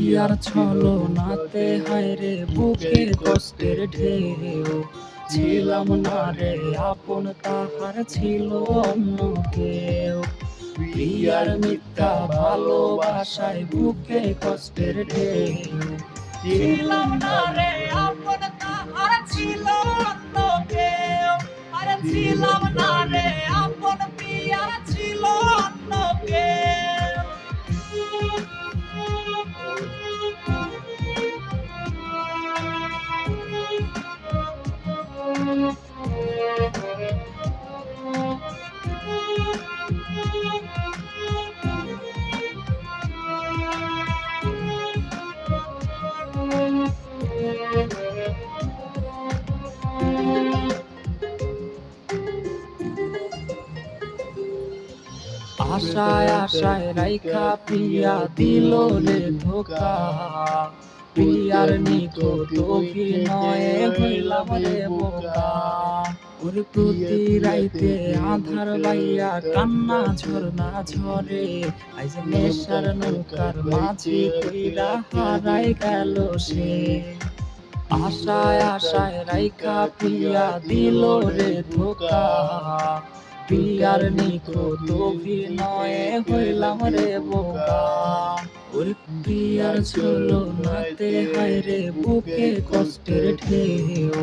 প্রিয়ার ছলনাতে হায়রে বুকে কষ্টের ঢেউ, ছিলাম না রে আপন তাহার ছিল অন্য কেউ। প্রিয়ার মিথ্যা ভালোবাসায় বুকে কষ্টের ঢেউ, ছিলাম না রে আপন তাহার ছিল অন্য কেউ। আরে ছিলাম না রে আপন প্রিয়ার ছিল অন্য কেউ। আশায় আশায় রাইখা প্রিয়া দিল রে ধোকা, প্রিয়ার নিকট অভিনয়ে হইলাম রে বোকা। ওর প্রতি রাইতে আধার বাইয়া কান্না ঝরনা ঝরে, আইজ নেশার নৌকার মাঝি কইরা হারাই গেল সে। আশায় আশায় রাইখা প্রিয়া দিল রে ধোকা, প্রিয়ার নিকট অভিনয়ে হইলাম রে বোকা। ওর প্রিয়ার ছলনাতে হায়রে বুকে কষ্টের ঢেউ,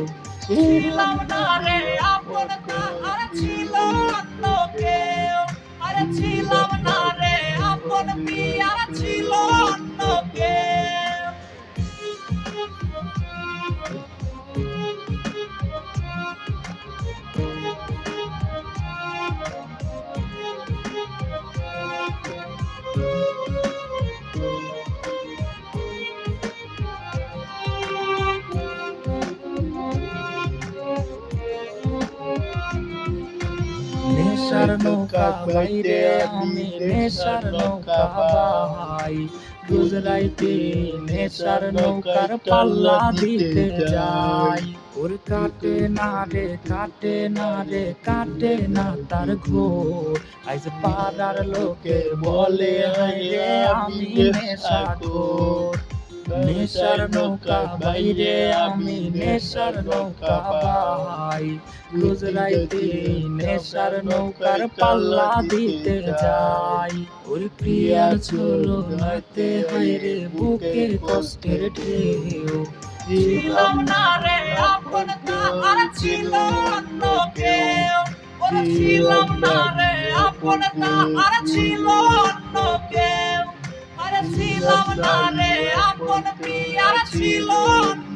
ছিলাম না রে আপন তাহার ছিল অন্য কেউ। আরে ছিলাম না রে আপন প্রিয়ার ছিল অন্য কেউ। নেশার নৌকা বাইরে আমি নেশার নৌকা বাই, রোজ রাইতে নেশার নৌকার পাল্লা দিতে যাই। ওর কাটে না রে কাটে না রে কাটে না তার ঘোর, আইজ পাড়ার লোকে বলে হায়রে আমি নেশাখোর। নেশার নৌকা বাইরে আমি নেশার নৌকা বাই, রোজ রাইতে নেশার নৌকার পাল্লা দিতে যাই। ওর প্রিয়ার ছলনাতে হায়রে বুকে কষ্টের ঢেউ, ছিলাম না রে আপন তাহার ছিল অন্য কেউ। ওরে ছিলাম না রে আপন তাহার ছিল অন্য কেউ। আরে ছিলাম না রে আপন প্রিয়ার ছিল অন্য